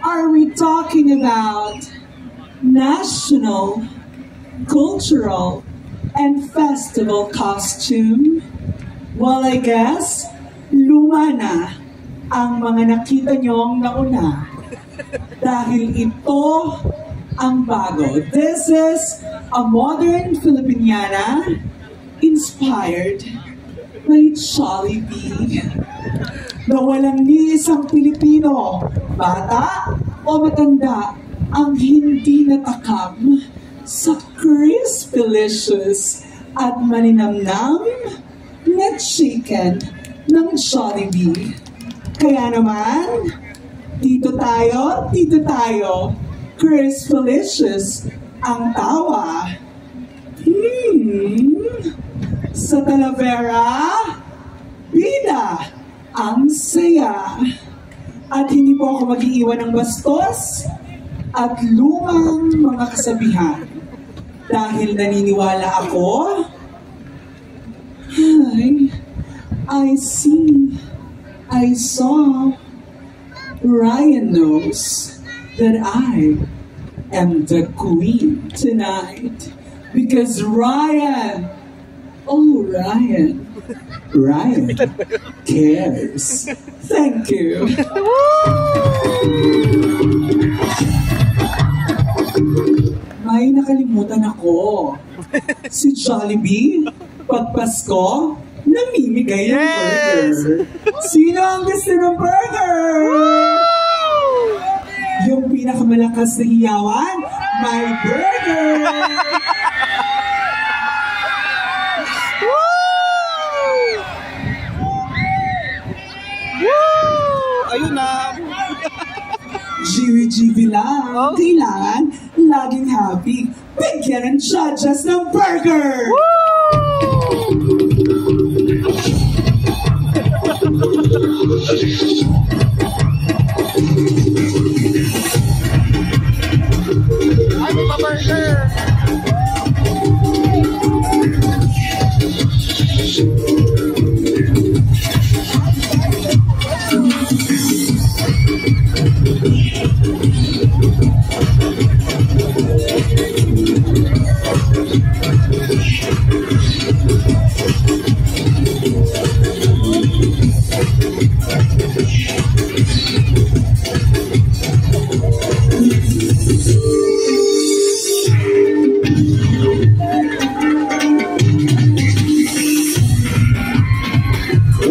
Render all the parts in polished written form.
Are we talking about national, cultural, and festival costume? Well, I guess, luma na ang mga nakita nyong nauna. Dahil ito ang bago. This is a modern Filipiniana inspired by Jollibee. Na walang ni isang Pilipino, bata o matanda, ang hindi natakam sa crispy-licious at maninamnam na chicken ng Jollibee. Kaya naman, dito tayo, crispy-licious ang tawa. Sa Talavera, bida ang saya. At hindi po ako mag-iiwan ng bastos at lumang mga kasabihan. Dahil naniniwala ako, I saw, Ryan knows that I am the queen tonight. Because Ryan cares. Thank you. May nakalimutan ako. Si Jollibee, pag Pasko, namimigay ng burger. Sino ang gusto ng burger? Yung pinakamalakas na hiyawan, may burger! Ayun na. GV lang. Kailangan laging happy. Bigyan ng judges ng burger! Ay, may pa-burger!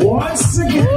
Once again.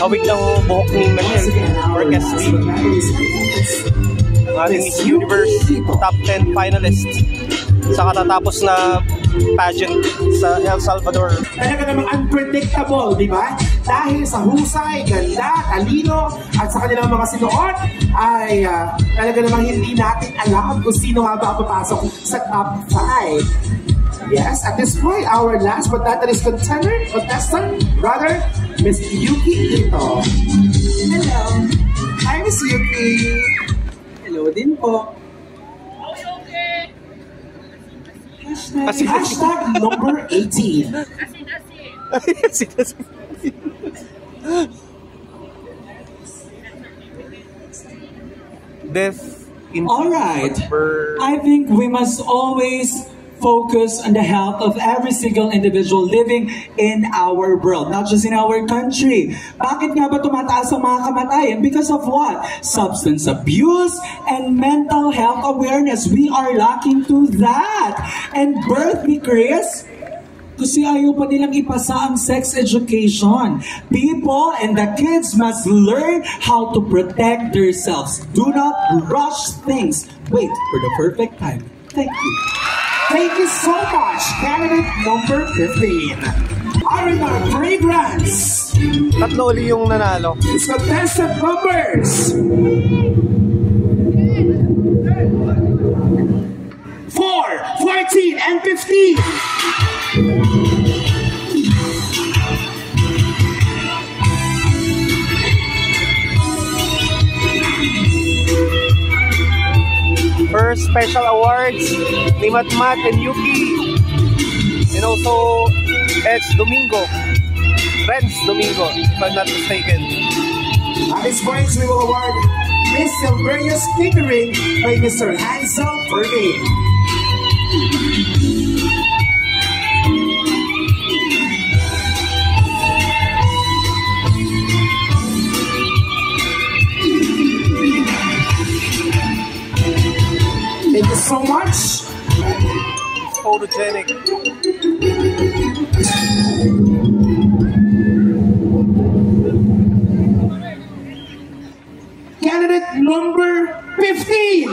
hawig ng buhok ni Mel or Kesty. Ang ating Miss Universe Top 10 finalist sa katatapos na pageant sa El Salvador. Talaga namang unpredictable, di ba? Dahil sa husay, ganda, talino, at sa kanilang mga sinuot, ay talaga namang hindi natin alam kung sino nga ba ang papasok sa top 5. Yes, at this point, our last but not least contestant, brother, Miss Yuki Ito. Hello. Hi, Miss Yuki. Hello din po. Hashtag number 18. Death in All right. I think we must always focus on the health of every single individual living in our world, not just in our country. Bakit nga ba tumataas ang mga kamatayan? Because of what? Substance abuse and mental health awareness. We are lacking to that. And birth decrease, kasi ayaw pa nilang ipasa ang sex education. People and the kids must learn how to protect themselves. Do not rush things. Wait for the perfect time. Thank you. Thank you so much, candidate number 15. Arizona Fragrance. Tatlo uli yung nanalo. It's contestant numbers 4, 14, and 15. First special awards ni Matmat and Yuki. And also, it's Domingo. Renz Domingo, if I'm not mistaken. At this point, we will award Miss Silveria's Catering by Mr. Hansel Fergie. Thank you so much. Photogenic. Candidate number 15.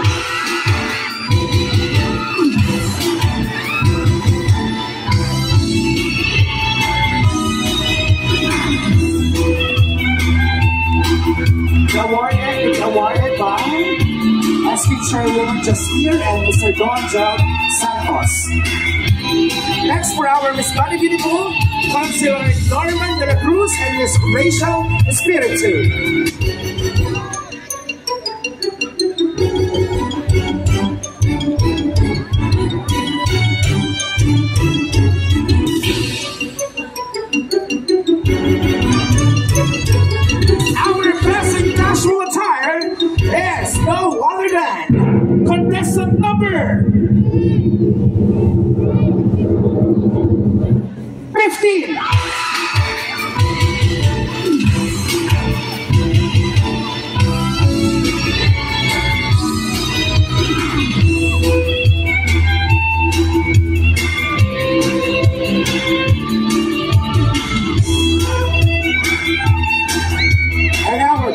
Awarded by SB Chairwoman Jasmine and Mr. Don Jal Santos. Next for our Miss Body Beautiful, Councilor Norman De La Cruz and Miss Rachel Espiritu. Our best in casual attire is no other than contestant number 15. And our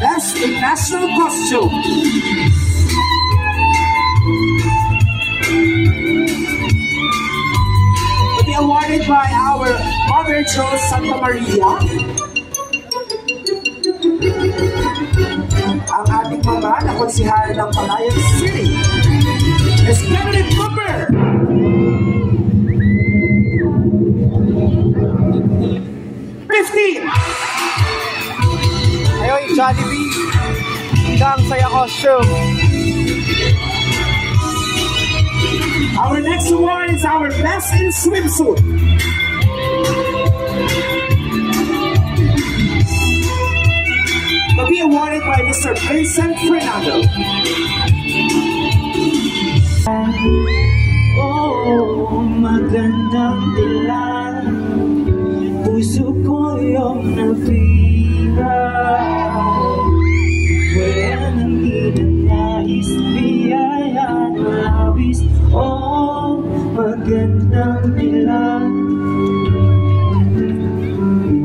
best in national costume will be awarded by our Mother Joe Santa Maria. Ang ating mga na konsihal ng Palayan City is candidate number 15. Ayoy, Jollibee. Hanggang saya costume. Our next award is our best in swimsuit. To be awarded by Mr. Vincent Fernando. Oh, magandang dilan, puso ko yung nabira. Wala nang ginanais, biyaya na labis. Oh, magandang dilan,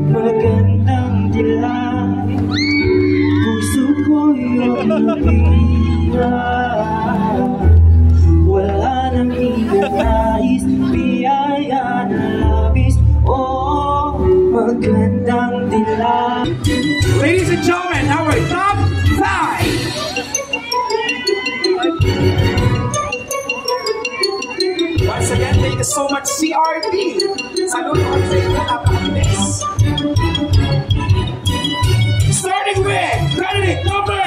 magandang dilan. ng tila. Ladies and gentlemen, our top 5. Once again, thank you so much, CRT. Salute on sa inyo, napakabilis. Starting with candidate number...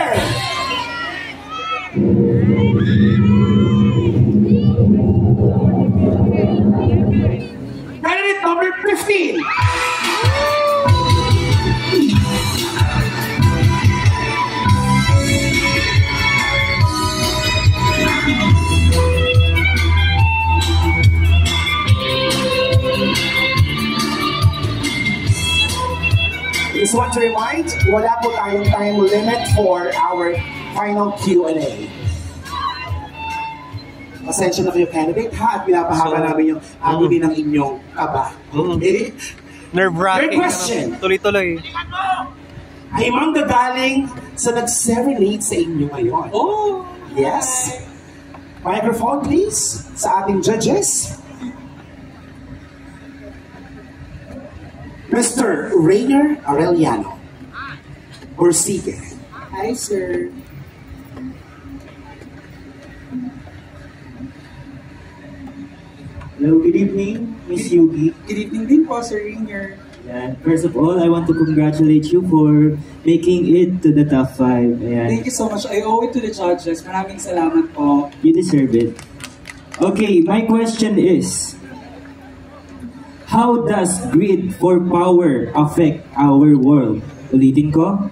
Candidate number 15. Just want to remind, wala po tayong time limit for our final Q&A. Pasensya na kayo, candidate, ha? At pinapahaba namin yung aguni ng inyong kaba. Okay? Nerve-wracking. Third question. Tuloy-tuloy. Ay manggagaling sa nag-serenade sa inyo ngayon. Oh! Yes. Microphone, please, sa ating judges. Mr. Rainer Arellano. Orsique. Hi, sir. Hello, good evening, Miss Yuki. Good evening din po, Sir Rainer. Ayan. First of all, I want to congratulate you for making it to the top 5. Ayan. Thank you so much. I owe it to the judges. Maraming salamat po. You deserve it. Okay, my question is, how does greed for power affect our world? Ulitin ko.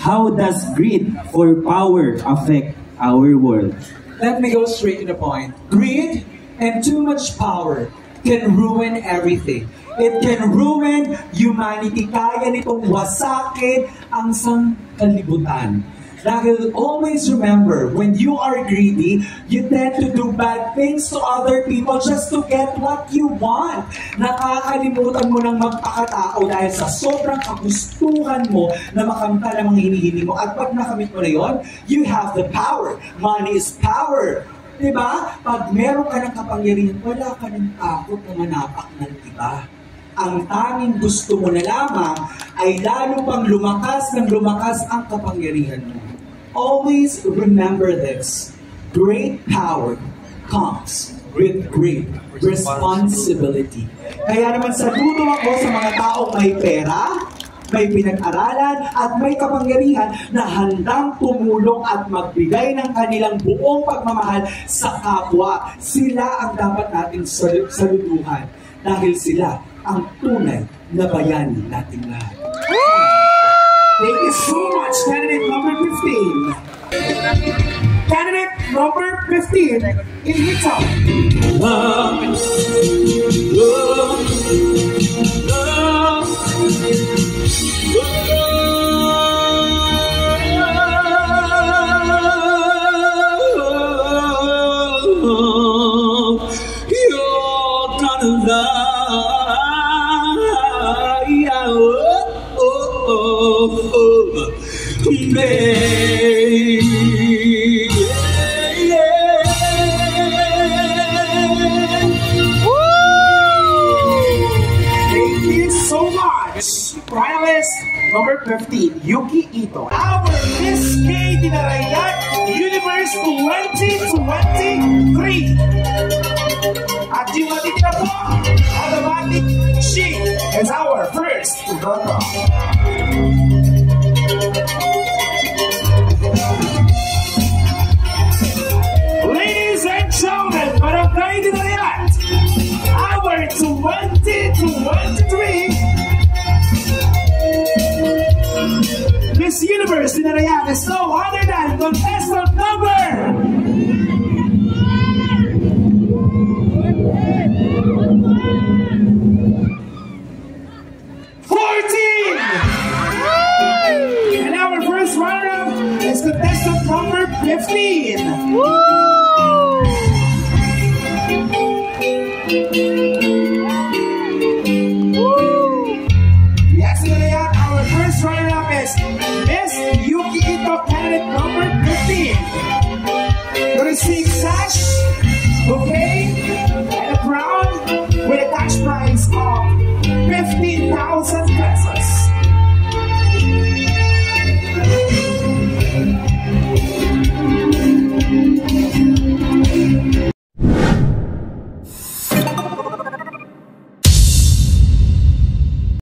How does greed for power affect our world? Let me go straight to the point. Greed and too much power can ruin everything. It can ruin humanity. Kaya nitong wasakin ang sangkalibutan. Dahil always remember, when you are greedy, you tend to do bad things to other people just to get what you want. Nakakalimutan mo ng magpakatao dahil sa sobrang kagustuhan mo na makamta ng mga hinihingi mo. At pag nakamit mo na yun, you have the power. Money is power. Diba? Pag meron ka ng kapangyarihan, wala ka ng takot na manapak ng iba. Ang tanging gusto mo na lamang ay lalo pang lumakas ng lumakas ang kapangyarihan mo. Always remember this. Great power comes with great responsibility. Kaya naman saludo ako sa mga taong may pera, may pinag-aralan at may kapangyarihan na handang tumulong at magbigay ng kanilang buong pagmamahal sa kapwa. Sila ang dapat nating saluduhan dahil sila ang tunay na bayani nating lahat. Thank you so much, candidate number 15. Candidate number 15 in Hito. You're gonna love. Thank you so much, finalist number 15, Yuki Ito. Our Miss K Dinarayan Universe 2023. At yung ating na po, automatic, she is our first runner. Ladies and gentlemen, Barangay Dinarayan, our 2023 Miss Universe Dinarayan is no other than contestant number 14! And our first runner-up is contestant number 15.